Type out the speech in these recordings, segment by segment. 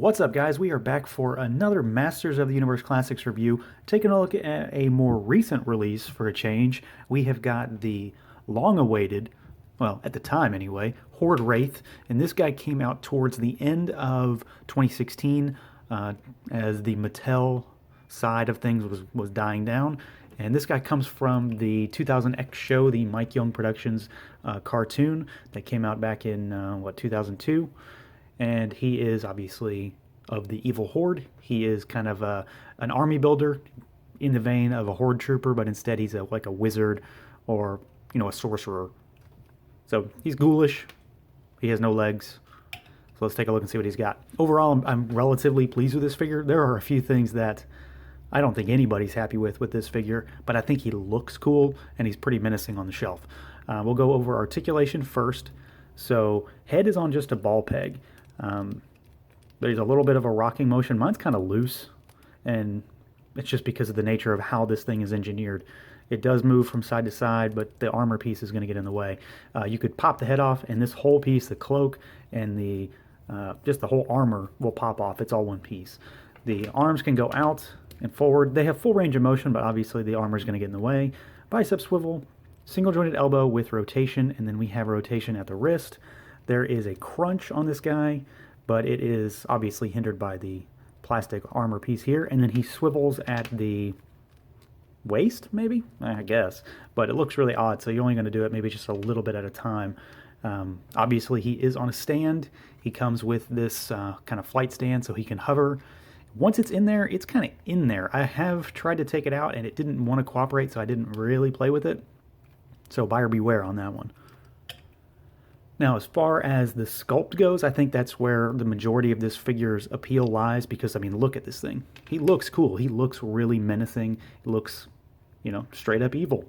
What's up, guys? We are back for another Masters of the Universe Classics review, taking a look at a more recent release for a change. We have got the long-awaited, well, at the time anyway, HORDE WRAITH, and this guy came out towards the end of 2016 as the Mattel side of things was dying down. And this guy comes from the 2000X show, the Mike Young Productions cartoon that came out back in, 2002. And he is obviously of the evil Horde. He is kind of an army builder in the vein of a Horde trooper, but instead he's like a wizard or, a sorcerer. So he's ghoulish. He has no legs. So let's take a look and see what he's got. Overall, I'm relatively pleased with this figure. There are a few things that I don't think anybody's happy with this figure, but I think he looks cool and he's pretty menacing on the shelf. We'll go over articulation first. So head is on just a ball peg. There's a little bit of a rocking motion. Mine's kind of loose, and it's just because of the nature of how this thing is engineered. It does move from side to side, but the armor piece is going to get in the way. You could pop the head off, and this whole piece, the cloak and the just the whole armor will pop off. It's all one piece. The arms can go out and forward. They have full range of motion, but obviously the armor is going to get in the way. Bicep swivel, single jointed elbow with rotation, and then we have rotation at the wrist. There is a crunch on this guy, but it is obviously hindered by the plastic armor piece here. And then he swivels at the waist, maybe? I guess. But it looks really odd, so you're only going to do it maybe just a little bit at a time. Obviously, he is on a stand. He comes with this kind of flight stand, so he can hover. Once it's in there, it's kind of in there. I have tried to take it out, and it didn't want to cooperate, so I didn't really play with it. So buyer beware on that one. Now, as far as the sculpt goes, I think that's where the majority of this figure's appeal lies because, I mean, look at this thing. He looks cool. He looks really menacing. He looks, straight up evil.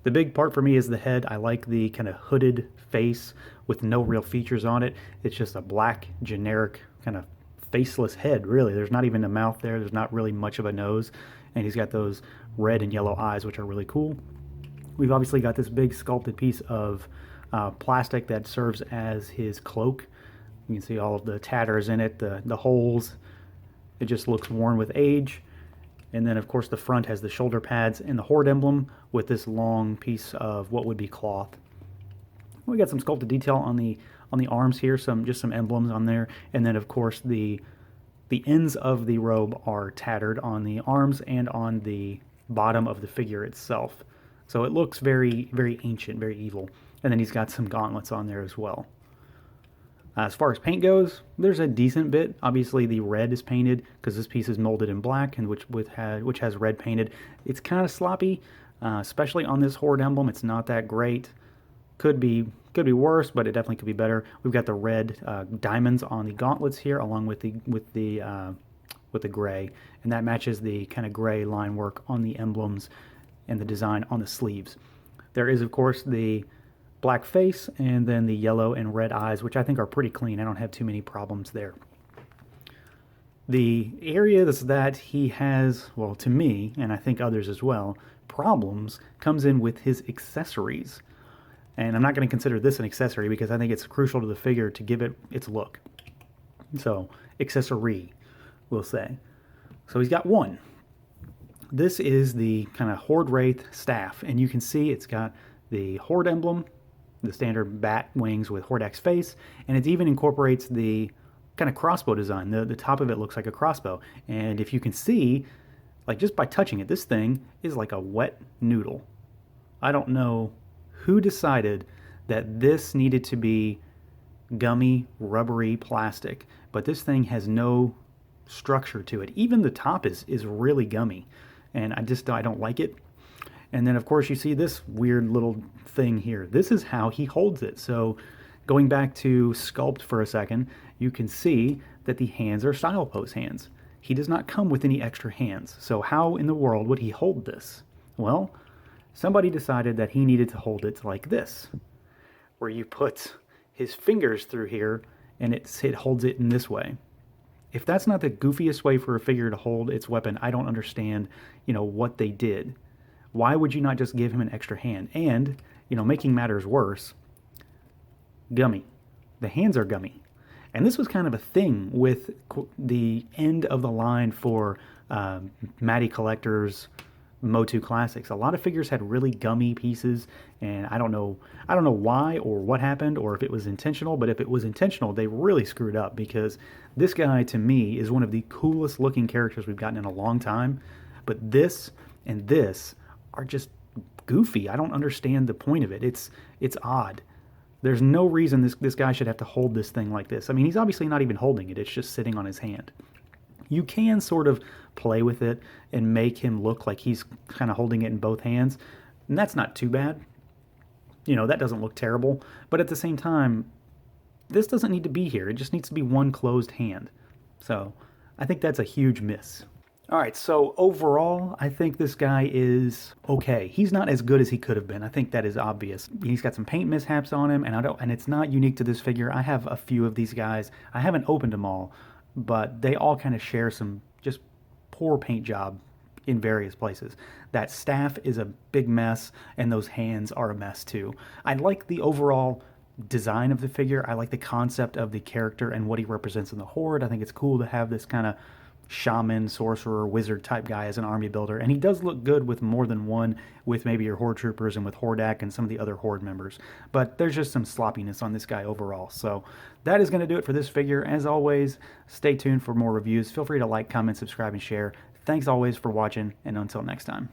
The big part for me is the head. I like the kind of hooded face with no real features on it. It's just a black, generic, kind of faceless head, really. There's not even a mouth there. There's not really much of a nose. And he's got those red and yellow eyes, which are really cool. We've obviously got this big sculpted piece of plastic that serves as his cloak. You can see all of the tatters in it, the holes. It just looks worn with age. And then, of course, the front has the shoulder pads and the Horde emblem with this long piece of what would be cloth. We got some sculpted detail on the arms here, just some emblems on there. And then, of course, the ends of the robe are tattered on the arms and on the bottom of the figure itself. So it looks very, very ancient, very evil. And then he's got some gauntlets on there as well. As far as paint goes, there's a decent bit. Obviously, the red is painted because this piece is molded in black, and which has red painted. It's kind of sloppy, especially on this Horde emblem. It's not that great. Could be worse, but it definitely could be better. We've got the red diamonds on the gauntlets here, along with the gray, and that matches the kind of gray line work on the emblems and the design on the sleeves. There is, of course, the black face and then the yellow and red eyes, which I think are pretty clean. I don't have too many problems there. The areas that he has, well, to me, and I think others as well, problems comes in with his accessories. And I'm not going to consider this an accessory because I think it's crucial to the figure to give it its look. So, accessory, we'll say. So he's got one. This is the kind of HORDE WRAITH staff, and you can see it's got the Horde emblem, the standard bat wings with Hordax face, and it even incorporates the kind of crossbow design. The top of it looks like a crossbow, and if you can see, like just by touching it, this thing is like a wet noodle. I don't know who decided that this needed to be gummy, rubbery plastic, but this thing has no structure to it. Even the top is really gummy, and I don't like it. And then, of course, you see this weird little thing here. This is how he holds it. So going back to Sculpt for a second, you can see that the hands are style pose hands. He does not come with any extra hands. So how in the world would he hold this? Well, somebody decided that he needed to hold it like this, where you put his fingers through here and it holds it in this way. If that's not the goofiest way for a figure to hold its weapon, I don't understand, what they did. Why would you not just give him an extra hand? And, making matters worse, gummy. The hands are gummy. And this was kind of a thing with the end of the line for Matty Collector's Motu Classics. A lot of figures had really gummy pieces, and I don't know why or what happened or if it was intentional, but if it was intentional, they really screwed up because this guy to me is one of the coolest looking characters we've gotten in a long time. But this and this are just goofy. I don't understand the point of it. It's odd. There's no reason this guy should have to hold this thing like this. I mean, he's obviously not even holding it. It's just sitting on his hand. You can sort of play with it and make him look like he's kind of holding it in both hands, and that's not too bad. You know, that doesn't look terrible, but at the same time, this doesn't need to be here. It just needs to be one closed hand. So I think that's a huge miss. All right, so overall, I think this guy is okay. He's not as good as he could have been. I think that is obvious. He's got some paint mishaps on him, and it's not unique to this figure. I have a few of these guys. I haven't opened them all, but they all kind of share some just poor paint job in various places. That staff is a big mess, and those hands are a mess too. I like the overall design of the figure. I like the concept of the character and what he represents in the Horde. I think it's cool to have this kind of shaman, sorcerer, wizard type guy as an army builder, and he does look good with more than one, with maybe your Horde troopers and with Hordak and some of the other Horde members, but there's just some sloppiness on this guy overall. So that is going to do it for this figure. As always, stay tuned for more reviews. Feel free to like, comment, subscribe, and share. Thanks always for watching, and until next time.